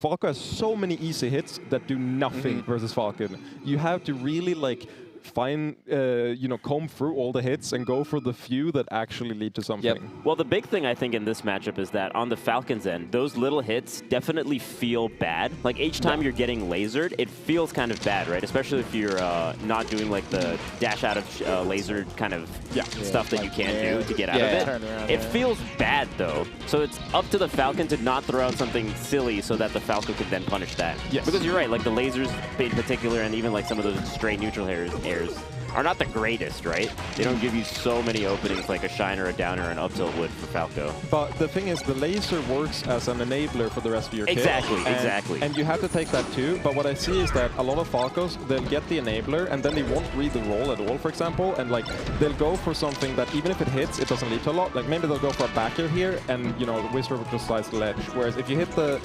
Falco has so many easy hits that do nothing versus Falcon. You have to really like find, comb through all the hits and go for the few that actually lead to something. Well, the big thing I think in this matchup is that on the Falcon's end, those little hits definitely feel bad. Like each time you're getting lasered, it feels kind of bad, right? Especially if you're not doing like the dash out of lasered kind of stuff that you can't do to get out of it. It feels bad though. So it's up to the Falcon to not throw out something silly so that the Falco can then punish that. Because you're right, like the lasers in particular and even like some of those stray neutral airs are not the greatest, right? They don't give you so many openings like a shine or a down or an up tilt would for Falco. But the thing is, the laser works as an enabler for the rest of your kit. Exactly. And you have to take that too. But what I see is that a lot of Falcos, they'll get the enabler and then they won't read the roll at all, for example. And like they'll go for something that even if it hits, it doesn't lead to a lot. Like maybe they'll go for a back air here and Wizzrobe just slides the ledge. Whereas if you hit the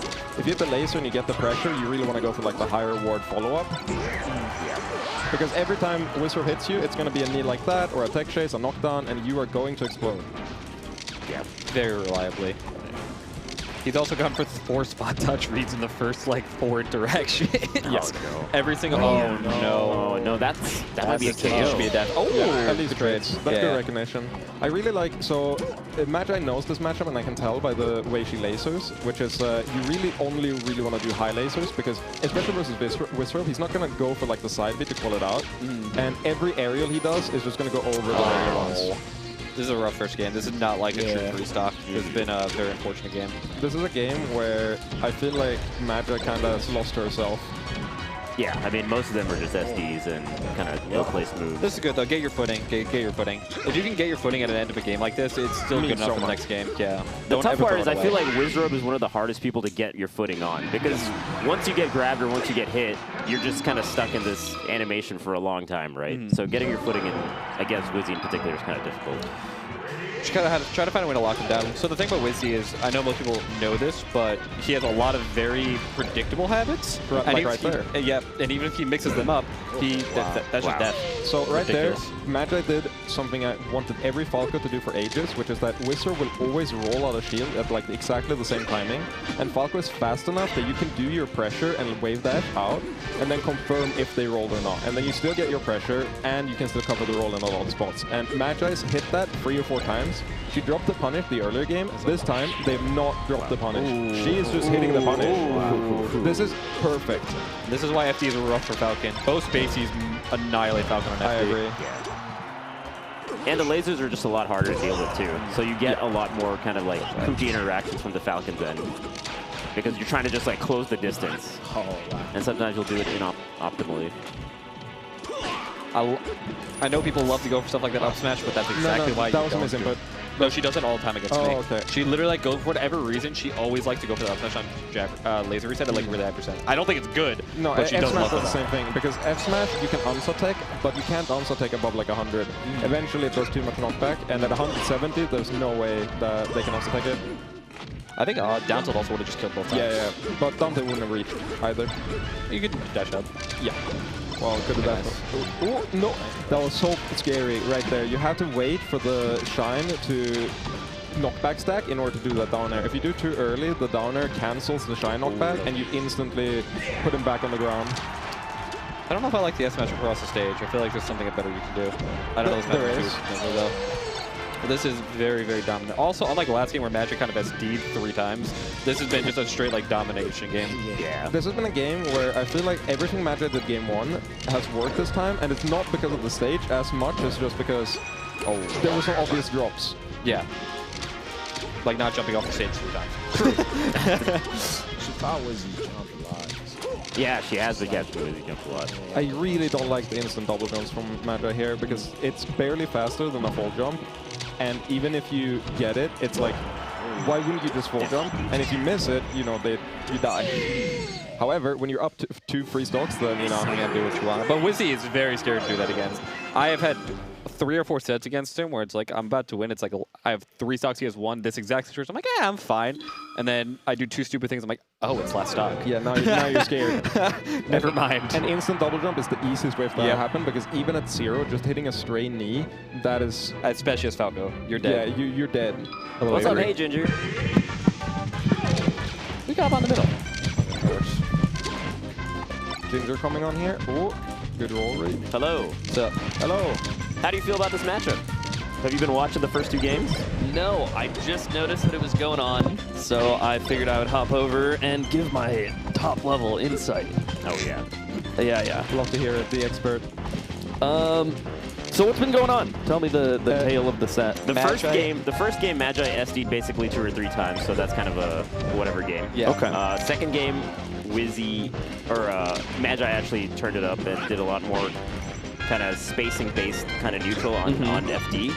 laser and you get the pressure, you really want to go for like the higher ward follow-up. Because every time Wizzrobe hits you, it's going to be a knee like that, or a tech chase, a knockdown, and you are going to explode. Yeah, very reliably. He's also gone for 4 spot touch reads in the first, like, 4 directions. Yes. Oh, no. Every single... no, that might be a KO. Should be a death. Oh! Yeah, at least trades. That's good recognition. I really like... So, Magi knows this matchup, and I can tell by the way she lasers, which is you really only want to do high lasers, because especially versus Wizzrobe, he's not going to go for, like, the side beat to call it out. And every aerial he does is just going to go over the regular ones. This is a rough first game. This is not like a true restock. It's been a very unfortunate game. This is a game where I feel like Magi kind of lost herself. Yeah, I mean, most of them are just SDs and kind of no-place moves. This is good, though. Get your footing. Get your footing. If you can get your footing at the end of a game like this, it's still good enough for the next game. Yeah. The tough part is I feel like Wizzrobe is one of the hardest people to get your footing on. Because once you get grabbed or once you get hit, you're just kind of stuck in this animation for a long time, right? So getting your footing in against Wizzy in particular is kind of difficult. Just kind of have to try to find a way to lock him down. So the thing about Wizzy is, I know most people know this, but he has a lot of very predictable habits. Like right there. And even if he mixes them up, that's just death. So right there, Magi did something I wanted every Falco to do for ages, which is that Wizzrobe will always roll out a shield at like exactly the same timing. And Falco is fast enough that you can do your pressure and wave that out, and then confirm if they rolled or not. And then you still get your pressure, and you can still cover the roll in a lot of spots. And Magi's hit that 3 or 4 times. She dropped the punish the earlier game. This time, they've not dropped the punish. She is just hitting the punish. This is perfect. This is why FDs were rough for Falcon. Both Spaceys annihilate Falcon on FD. I agree. And the lasers are just a lot harder to deal with, too. So you get a lot more kind of like kooky interactions from the Falcon's end. Because you're trying to just like close the distance. And sometimes you'll do it optimally. I know people love to go for stuff like that up smash, but that's exactly why you don't do it. No, she does it all the time against me. Okay. She literally, like, goes for whatever reason, she always likes to go for the up smash on laser reset at like really high percent. I don't think it's good, but she does love the same thing, because F smash you can unsattack, but you can't unsattack above like 100. Eventually it does too much knockback, and at 170 there's no way that they can unsattack it. I think down tilt also would have just killed both times. Yeah, but down tilt wouldn't have reached either. You could dash up. Yeah. Well, could have done. Oh, no. That was so scary right there. You have to wait for the shine to knockback stack in order to do that down air. If you do too early, the down air cancels the shine knockback, and you instantly put him back on the ground. I don't know if I like the S smash across the stage. I feel like there's something better you can do. I don't know if there is. Though. But this is very, very dominant. Also, unlike the last game where Magic kind of SD'd 3 times, this has been just a straight like domination game. Yeah. This has been a game where I feel like everything Magic did game 1 has worked this time, and it's not because of the stage as much as just because there were some obvious drops. Yeah. Like not jumping off the stage 3 times. True. She thought Wizzy jumped a lot. Yeah, she has the catch Wizzy jump a lot. I really don't like the instant double jumps from Magi here, because it's barely faster than a full jump. And even if you get it, it's like, why wouldn't you just full jump? And if you miss it, you die. However, when you're up to 2 free stocks, then you can do what you want. But Wizzy is very scared to do that against. I have had 3 or 4 sets against him where it's like, I'm about to win. It's like, I have 3 stocks, he has 1. This exact situation, I'm like, yeah, I'm fine. And then I do 2 stupid things. I'm like, oh, it's last stock. Yeah, now you're scared. Never mind. An instant double jump is the easiest way for that to happen, because even at 0, just hitting a stray knee, that is... Especially as Falco, you're dead. Yeah, you're dead. What's up, hey, Ginger? We got him on the middle. Ginger coming on here. Oh, good roll read. Hello. So, Hello. How do you feel about this matchup? Have you been watching the first 2 games? No, I just noticed that it was going on, so I figured I would hop over and give my top-level insight. Oh, yeah. Yeah. Love to hear it, the expert. So what's been going on? Tell me the tale of the set. The first game, Magi SD'd basically 2 or 3 times, so that's kind of a whatever game. yeah. Okay. Second game, Magi actually turned it up and did a lot more kind of spacing-based kind of neutral on FD.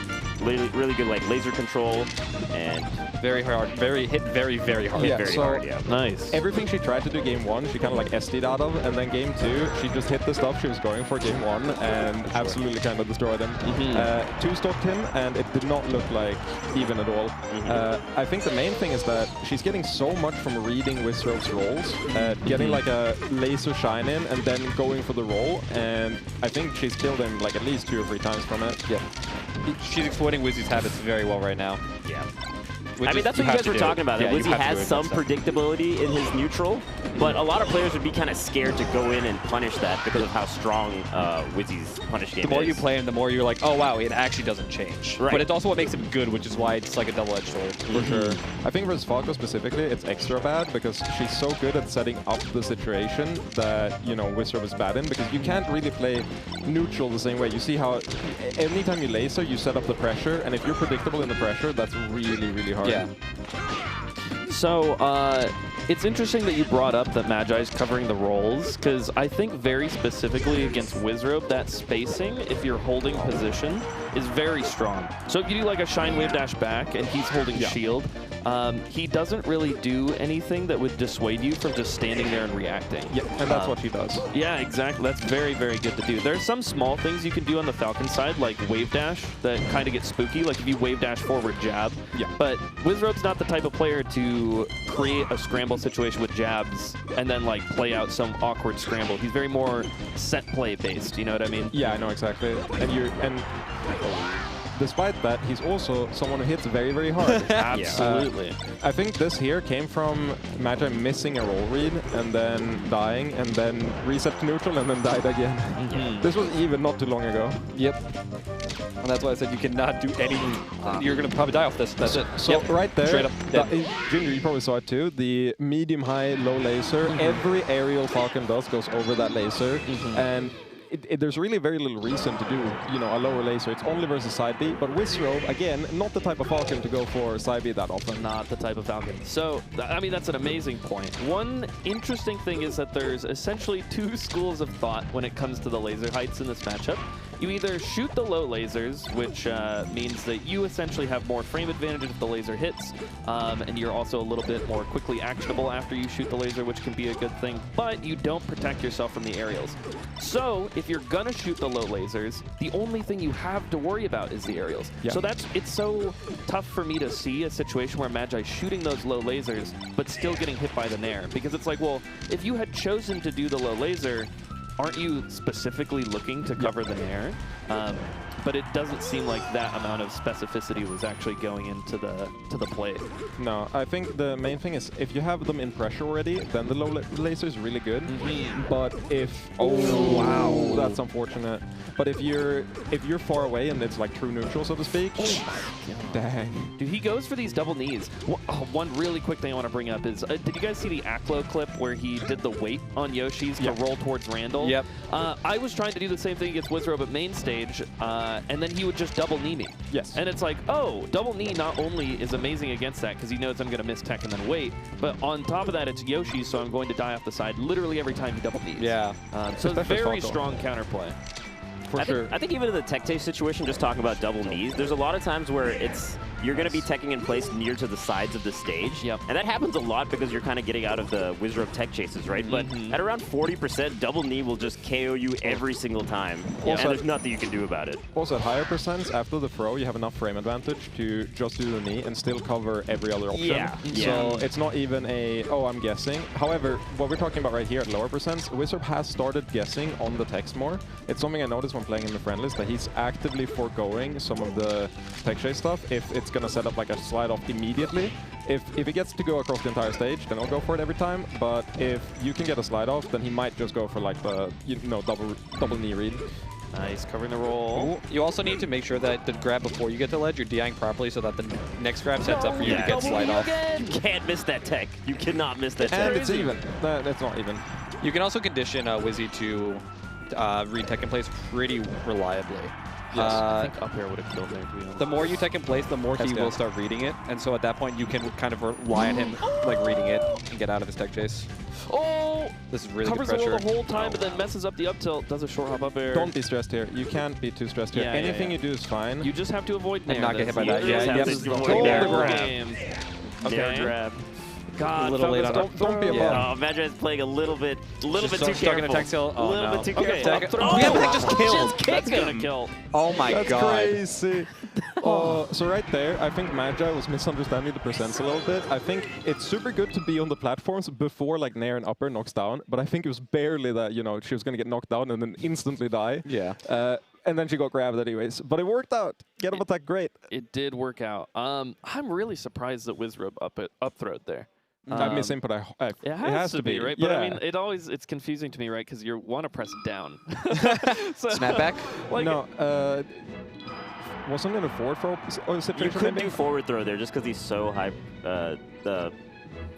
Really good like laser control and Very hard. Hit very hard. Yeah, very so hard, yeah. Nice. everything she tried to do game 1, she kind of like SD'd out of, and then game 2, she just hit the stuff she was going for game 1 and absolutely kind of destroyed him. 2-stocked him, and it did not look like even at all. I think the main thing is that she's getting so much from reading Wizzrobe's rolls, getting like a laser shine in, and then going for the roll, and I think she's killed him like at least 2 or 3 times from it. Yeah. She's exploiting Wizzy's habits very well right now. yeah. Which I mean, is- that's what you have guys to were do. talking about. Yeah, That you Wizzy have to has do it some against them. predictability in his neutral, but a lot of players would be kind of scared to go in and punish that because of how strong Wizzy's punish game is. The more you play him, the more you're like, oh wow, it actually doesn't change. Right. But it's also what makes him good, which is why it's like a double-edged sword. For sure. I think versus Falco specifically, it's extra bad because she's so good at setting up the situation that, you know, Wizzrobe is bad in, because you can't really play neutral the same way. You see how anytime you laser, you set up the pressure, and if you're predictable in the pressure, that's really hard. Yeah. So, it's interesting that you brought up that Magi's covering the rolls, because I think very specifically against Wizzrobe, that spacing, if you're holding position, is very strong. So if you do like a Shine Wave Dash back and he's holding shield, he doesn't really do anything that would dissuade you from just standing there and reacting. Yeah, and that's what she does. Yeah, exactly. That's very good to do. There's some small things you can do on the Falcon side, like Wave Dash, that kind of get spooky, like if you Wave Dash forward jab. Yeah. But Wizzrobe's not the type of player to create a scramble situation with jabs and then like play out some awkward scramble. He's very more set play based, you know what I mean? Yeah, I know exactly. And despite that, he's also someone who hits very hard. Absolutely. I think this here came from Magi missing a roll read and then dying and then reset to neutral and then died again. This was even not too long ago. Yep. And that's why I said you cannot do anything. You're going to probably die off this. That's it. So right there, Straight up dead. Ginger, you probably saw it too. The medium, high, low laser. Every aerial Falcon does goes over that laser, and there's really very little reason to do, you know, a lower laser. It's only versus side B, but Wizzrobe, again, not the type of Falcon to go for side B that often. Not the type of Falcon. So, I mean, that's an amazing point. One interesting thing is that there's essentially 2 schools of thought when it comes to the laser heights in this matchup. You either shoot the low lasers, which means that you essentially have more frame advantage if the laser hits, and you're also a little bit more quickly actionable after you shoot the laser, which can be a good thing, but you don't protect yourself from the aerials. So, if you're gonna shoot the low lasers, the only thing you have to worry about is the aerials. Yeah. So it's so tough for me to see a situation where Magi's shooting those low lasers, but still getting hit by the nair, because it's like, well, if you had chosen to do the low laser, aren't you specifically looking to cover the nair? But it doesn't seem like that amount of specificity was actually going into the play. No, I think the main thing is if you have them in pressure already, then the low laser is really good. But if wow, that's unfortunate. But if you're far away and it's like true neutral, so to speak, dang. Dude, he goes for these double knees. One really quick thing I want to bring up is, did you guys see the Aklo clip where he did the wait on Yoshi's to roll towards Randall? Yep. I was trying to do the same thing against Wizzrobe at main stage, and then he would just double knee me. Yes. And it's like, oh, double knee not only is amazing against that because he knows I'm going to miss tech and then wait, but on top of that, it's Yoshi, so I'm going to die off the side literally every time he double knees. Yeah. So it's Especially very Falco. strong counterplay. For sure. I think even in the tech tape situation, just talking about double knees, there's a lot of times where you're going to be teching in place near to the sides of the stage. Yep. And that happens a lot because you're kind of getting out of the Wizzrobe tech chases, right? But at around 40%, double knee will just KO you every single time. And there's nothing you can do about it. Also, at higher percents, after the throw, you have enough frame advantage to just do the knee and still cover every other option. Yeah. So it's not even I'm guessing. However, what we're talking about right here at lower percents, Wizzrobe has started guessing on the techs more. It's something I noticed when playing in the friendlies, that he's actively foregoing some of the tech chase stuff if it's gonna set up like a slide off immediately. If he gets to go across the entire stage, then he'll go for it every time. But if you can get a slide off, then he might just go for like the double knee read. Nice, covering the roll. You also need to make sure that the grab before you get to ledge, you're DIing properly so that the next grab sets up for you to get slide off. You can't miss that tech. You cannot miss that tech. And it's even. That's not even. You can also condition Wizzy to read tech in place pretty reliably. Yes. I think up air would have killed there, to be honest. The more you tech in place, the more he will start reading it. And so at that point, you can kind of rely on him like reading it and get out of his tech chase. Oh! This is really Covers good pressure. the roll the whole time, but then messes up the up tilt. Does a short hop up air. Don't be stressed here. You can't be too stressed here. Yeah, Anything you do is fine. You just have to avoid nair. And not get hit by that. You Yeah, just you have have to to avoid hold nair. the grab. Game. Nair Okay. grab. God, A little late Falcon, on it. Don't be a bum. Yeah. Oh, Magi is playing a little bit too Stuck careful. in a tech seal. A Oh, little no. bit too Okay, careful. up throw. Oh, Yeah, but they just killed. Just kick That's gonna him. kill. Oh my That's god. crazy. So right there, I think Magi was misunderstanding the percents a little bit. I think it's super good to be on the platforms before like nair and upper knocks down, but I think it was barely that, you know, she was going to get knocked down and then instantly die. Yeah. And then she got grabbed anyways. But it worked out. Get up attack, great. It did work out. I'm really surprised that Wizzrobe up throwed there. I miss him, but It has to be, right? Yeah. But I mean, it's confusing to me, right? Because you want to press down. So, Snapback? like, no, wasn't it a forward throw You situation? could maybe? do forward throw there just because he's so high.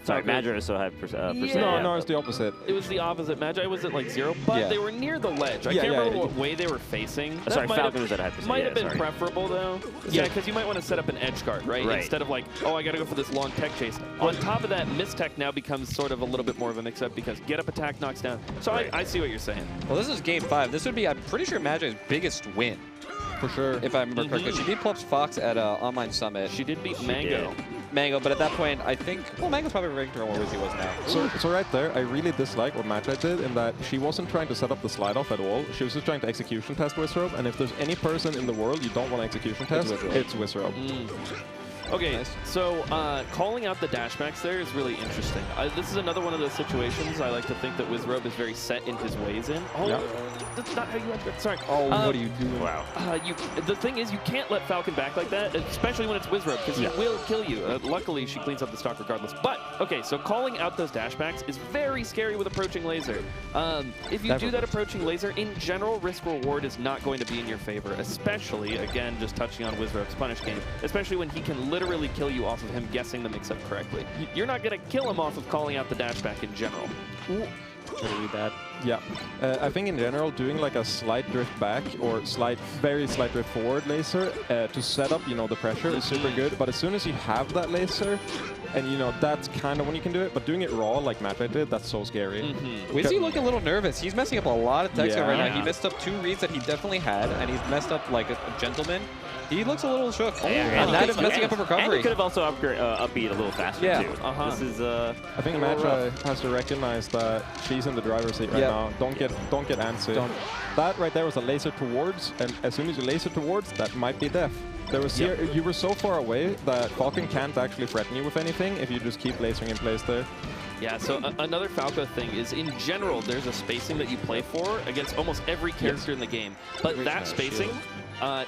Sorry, Falcon. Magi is so high percent. No, no, it's the opposite. it was the opposite. Magi was at like 0, but Yeah. they were near the ledge. I Yeah, can't yeah, remember yeah. what way they were facing. That Sorry, might Falcon have- was at high percent. Might Yeah, have been sorry. preferable though. Yeah, because you might want to set up an edge guard, right? Right. Instead of like, oh, I got to go for this long tech chase. On top of that, mistech now becomes sort of a little bit more of a mix-up because get up attack knocks down. So I see what you're saying. Well, this is game 5. This would be, I'm pretty sure, Magi's biggest win, For sure. if I remember correctly. She beat Plups Fox at Online Summit. She did beat Mango. Mango, but at that point, I think, well, Mango's probably ranked around where Wizzy was now. So right there, I really dislike what Magi did in that she wasn't trying to set up the slide off at all. She was just trying to execution test Wizzrobe, and if there's any person in the world you don't want to execution test, Wizzrobe. it's Wizzrobe. Okay, Nice. so calling out the dashbacks there is really interesting. This is another one of those situations I like to think that Wizzrobe is very set in his ways in. Oh, Yeah. that's not how you enter it. Sorry. Oh, what are you doing? Wow. The thing is, you can't let Falcon back like that, especially when it's Wizzrobe, because he will kill you. Luckily, she cleans up the stock regardless. But, okay, so calling out those dashbacks is very scary with approaching laser. If you do that approaching laser, in general, risk-reward is not going to be in your favor, especially, again, just touching on Wizzrobe's punish game, especially when he can literally kill you off of him guessing the mix-up correctly. You're not going to kill him off of calling out the dashback in general. Really bad. Yeah. I think in general, doing like a slight drift back or very slight drift forward laser to set up, you know, the pressure is super good. But as soon as you have that laser, and you know, that's kind of when you can do it. But doing it raw like Magi did, that's so scary. Wizzy looking a little nervous. He's messing up a lot of tech Yeah. right now. He messed up 2 reads that he definitely had, and he's messed up like a gentleman. He looks a little shook. And that is messing up a And recovery. he could have also upbeat a little faster Yeah. too. This is I think Magi has to recognize that she's in the driver's seat right now. Don't get antsy. That right there was a laser towards, and as soon as you laser towards, that might be death. There was you were so far away that Falcon can't actually threaten you with anything if you just keep lasering in place there. Yeah, so another Falco thing is, in general, there's a spacing that you play for against almost every character in the game. But that spacing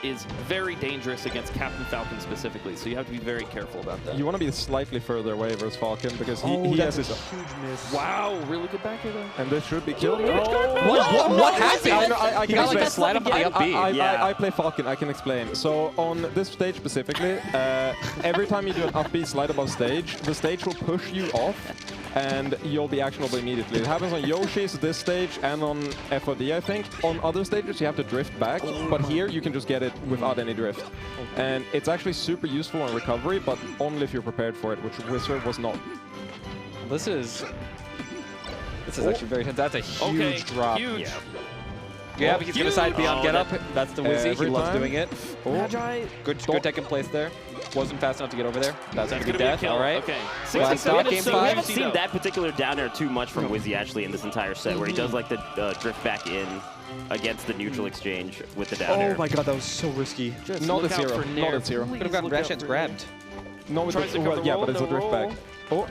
is very dangerous against Captain Falcon specifically, so you have to be very careful about that. You want to be slightly further away versus Falcon because he has his... huge miss. Wow, really good back here, though. And this should be killed. What happened? I He can got like a explain. slide up on the up B. I play Falcon, I can explain. So on this stage specifically, every time you do an up B slide above stage, the stage will push you off and you'll be actionable immediately. It happens on Yoshi's, this stage, and on FOD, I think. On other stages, you have to drift back, but here you can just get it without any drift. And it's actually super useful on recovery, but only if you're prepared for it, which Wizzrobe was not. This is actually very intense. That's a huge drop. Huge. Yeah, but he's going to side beyond get up. That's the Wizzy. He Every loves time. doing it. Magi. Good tech in place there. Wasn't fast enough to get over there. That's going to be gonna death. be a kill. All right. Okay. Well, 67 stop is game so we 5. haven't easy, seen though. that particular down air too much from Wizzy actually in this entire set, where he does like the drift back in against the neutral exchange with the down air. Oh my god, that was so risky. Just Not look at out zero. for Not nair. at zero. Please Could have gotten look rash out hands for grabbed. No, with Tries to the, cover well, the yeah, roll, but it's a no drift roll. back. Oh,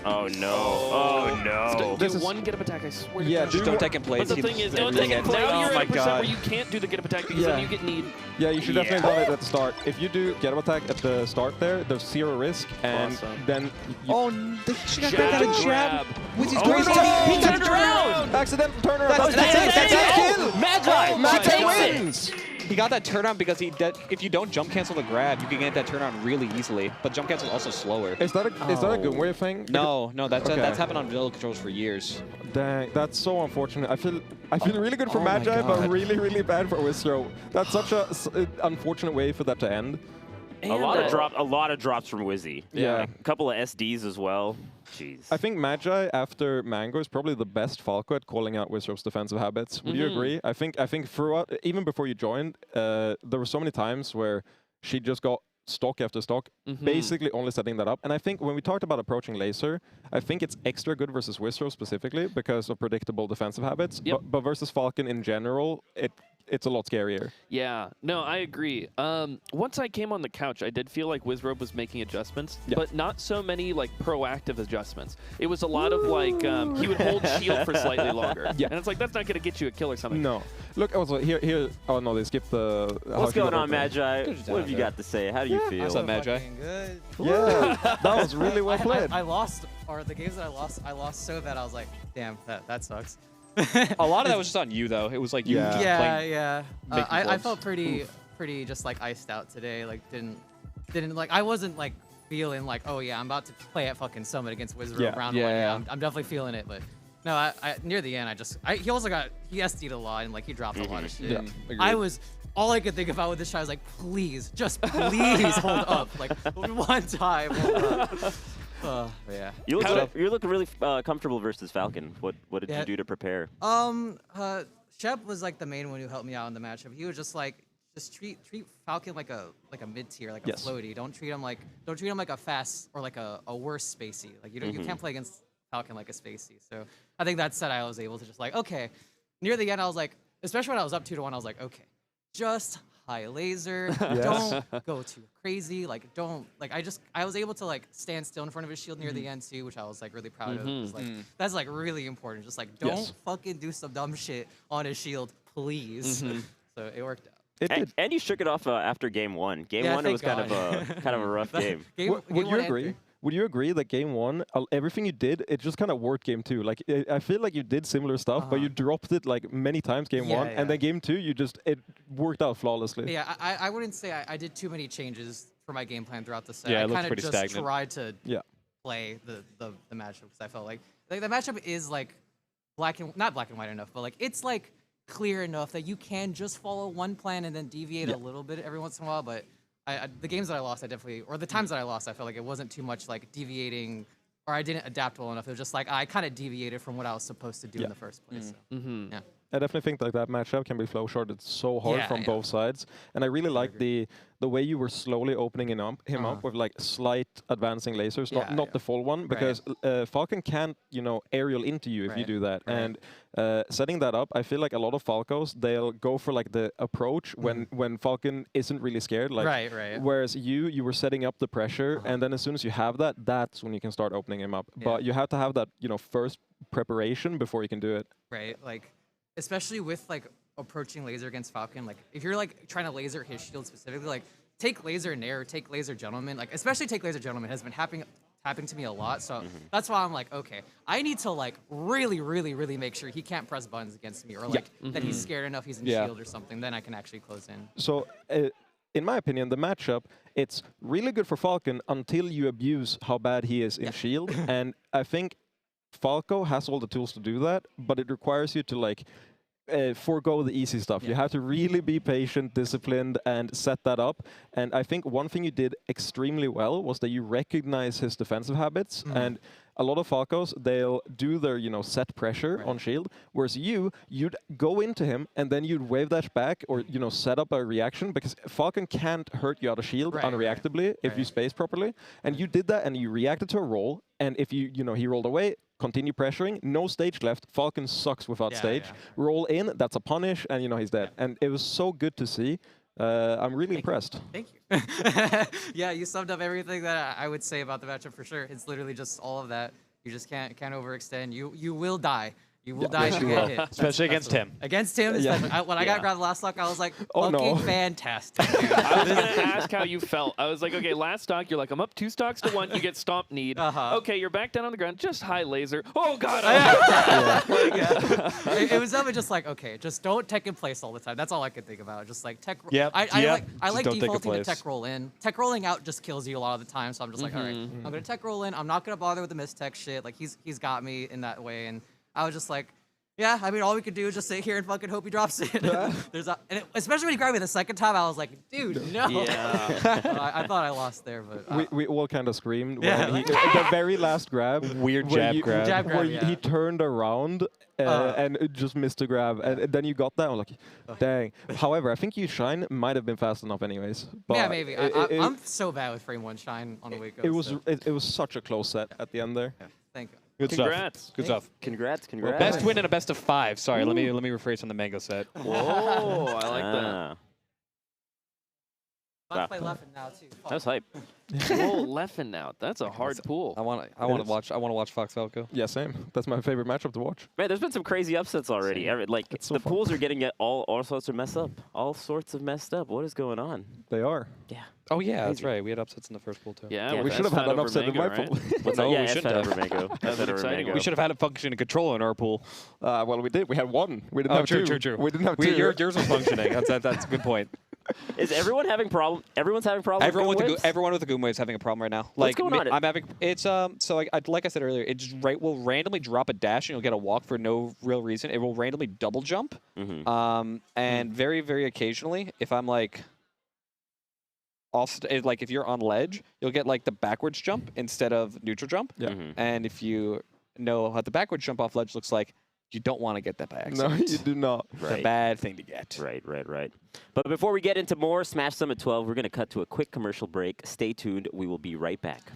Oh no! Oh no! This Do is- one get up attack, I swear to Yeah, God. do Don't take in place. But the thing is, don't take it. Now you're Oh at my a percent god. where you can't do the get up attack because then you get need. Yeah, you should Yeah. definitely done it at the start. If you do get up attack at the start there's 0 risk, and Awesome. then you Oh, they should have Jab grabbed that grab. jab. Wizzy's Oh, crazy. no! He turned around. accidental turnaround. That's it. That's it. Kill. Magi! Magi takes it! wins. He got that turnaround because if you don't jump cancel the grab, you can get that turnaround really easily. But jump cancel is also slower. Is that a Gunway thing? No, that's Okay. that's happened on vanilla controls for years. Dang, that's so unfortunate. I feel really good for Oh my Magi, but God. really bad for Wizzrobe. That's such a unfortunate way for that to end. A lot of drops from Wizzy. Yeah. Like, a couple of SDs as well. Jeez. I think Magi after Mango is probably the best Falco at calling out Wizzrobe's defensive habits. Would you agree? I think throughout, even before you joined, there were so many times where she just got stock after stock, basically only setting that up. And I think when we talked about approaching laser, I think it's extra good versus Wizzrobe specifically because of predictable defensive habits. Yep. But versus Falcon in general, it's a lot scarier. Yeah, no, I agree. Once I came on the couch, I did feel like Wizzrobe was making adjustments, Yeah. but not so many like proactive adjustments. It was a lot of like he would hold shield for slightly longer, Yeah. and it's like that's not gonna get you a kill or something. No. Look, also here. Oh no, they skipped the. What's going on, Magi? Good job What have you there. got to say? How do you feel? What's up, Magi? Fucking good. Yeah, that was really well played. I lost, or the games that I lost so bad. I was like, damn, that sucks. A lot of that was just on you, though. It was like you Yeah. just Yeah, playing. yeah. making I clubs. felt pretty just like iced out today. Like didn't like I wasn't like feeling like, oh yeah, I'm about to play at fucking Summit against Wizzrobe Yeah. round Yeah, one. yeah. I'm definitely feeling it, but no, I near the end he also got he SD'd a lot and like he dropped a lot of shit. Yeah. All I could think about with this shot was like, please, just please hold up, like one time. Hold up. Yeah. You look really comfortable versus Falcon. What did Yeah. you do to prepare? Shep was like the main one who helped me out in the matchup. He was just like, treat Falcon like a mid tier, like a Yes. floaty. Don't treat him like a fast or like a worse spacey. Like you can't play against Falcon like a spacey. So I think that said, I was able to just like, okay. Near the end, I was like, especially when I was up 2-1, I was like, okay, just high laser. Don't go too crazy. Like don't like I was able to like stand still in front of his shield near the end too, which I was like really proud of. 'Cause, like that's like really important. Just like don't fucking do some dumb shit on his shield, please. So it worked out. It did. And you shook it off after game one. Game Yeah, one, it was thank kind of a rough game. Would Game you one agree? Would you agree that game one, everything you did, it just kind of worked game two? Like, I feel like you did similar stuff, but you dropped it like many times game one, and then game two, it worked out flawlessly. Yeah, I wouldn't say I did too many changes for my game plan throughout the set. Yeah, it I looked kind of pretty just stagnant. tried to Yeah. play the matchup because I felt like the matchup is like not black and white enough, but like it's like clear enough that you can just follow one plan and then deviate a little bit every once in a while. But the games that I lost, or the times that I lost, I felt like it wasn't too much like deviating, or I didn't adapt well enough. It was just like I kind of deviated from what I was supposed to do in the first place. So, yeah. I definitely think like that matchup can be flow shorted so hard Yeah, from yeah. both sides, and I really like the way you were slowly opening him up with like slight advancing lasers, not Yeah. the full one, because Falcon can't aerial into you if you Right, do that, right. and setting that up, I feel like a lot of Falcos they'll go for like the approach when Falcon isn't really scared, like Right. whereas you were setting up the pressure, and then as soon as you have that, that's when you can start opening him up. But you have to have that first preparation before you can do it. Right, like especially with like approaching laser against Falcon, like if you're like trying to laser his shield specifically, like take laser Nair, take laser Gentleman, like especially take laser Gentleman has been happening to me a lot. So that's why I'm like, okay, I need to like really make sure he can't press buttons against me, or like that he's scared enough he's in shield or something, then I can actually close in. So, in my opinion, the matchup, it's really good for Falcon until you abuse how bad he is in shield. And I think Falco has all the tools to do that, but it requires you to like forego the easy stuff. You have to really be patient, disciplined, and set that up. And I think one thing you did extremely well was that you recognize his defensive habits. And a lot of Falcos, they'll do their, set pressure on shield, whereas you'd go into him and then you'd wave dash back or, set up a reaction, because Falcon can't hurt you out of shield unreactably if you space properly. And you did that and you reacted to a roll, and if he rolled away, continue pressuring, no stage left, Falcon sucks without stage. Roll in, that's a punish, and he's dead. And it was so good to see I'm really impressed. Thank you. Yeah, you summed up everything that I would say about the matchup for sure. It's literally just all of that. You just can't overextend. You will die. You will die if you get hit. Especially against him. Against him, when I got grabbed last stock, I was like, Oh, no. fucking fantastic. Dude. I was gonna ask how you felt. I was like, okay, last stock, you're like, I'm up 2 stocks to 1. You get stomp need. Okay, you're back down on the ground. Just high laser. Oh god. It was definitely just like, okay, just don't tech in place all the time. That's all I could think about. Just like tech. Yep, I yep. like Just don't take a defaulting to place. tech roll in. Tech rolling out just kills you a lot of the time. So I'm just like, all right, I'm gonna tech roll in. I'm not gonna bother with the mistech shit. Like he's got me in that way, and I was just like. Yeah, I mean, all we could do is just sit here and fucking hope he drops it. Especially when he grabbed me the second time, I was like, dude, no. Yeah. I thought I lost there, but We all kind of screamed Yeah. when the very last grab. Weird where jab grab. Jab grab, where yeah. he turned around and it just missed the grab, and then you got that. I'm like, dang. However, I think you shine might have been fast enough, anyways. But yeah, maybe. I'm so bad with frame 1 shine on the wake up. it was such a close set at the end there. Yeah, thank God. Good Congrats. stuff. Good stuff. Congrats. Best win in a best of 5. Sorry, let me rephrase on the mango set. Whoa, I like that. Ah, I'm about to play Leffen now too. that was hype. Whoa, Leffen out. That's a hard pool. I want to watch Fox Falco. Yeah, same. That's my favorite matchup to watch. Man, there's been some crazy upsets already. Like It's so the fun. pools are getting all sorts of messed up. All sorts of messed up. What is going on? They are. Yeah. Oh yeah, that's Crazy. right. We had upsets in the first pool too. Yeah, Yeah, with We should have had SFAT an over upset in Mango, my right? pool. What's No, that? we Yeah, shouldn't SFAT have. over Mango. That's SFAT over exciting. Mango. We should have had a functioning controller in our pool. Well, we did. We had one. We didn't Oh, have true, two. true. We didn't have two. Yours was functioning. That's a good point. Is everyone having problem? Everyone's having problems. Everyone with the Goom Wave is having a problem right now. What's going on? I'm having like I said earlier, it will randomly drop a dash and you'll get a walk for no real reason. It will randomly double jump. And very very occasionally, if I'm like like if you're on ledge, you'll get like the backwards jump instead of neutral jump. Yeah. And if you know what the backwards jump off ledge looks like, you don't want to get that by No, accident. you do not. It's a Right. bad thing to get. Right. But before we get into more Smash Summit 12, we're going to cut to a quick commercial break. Stay tuned. We will be right back.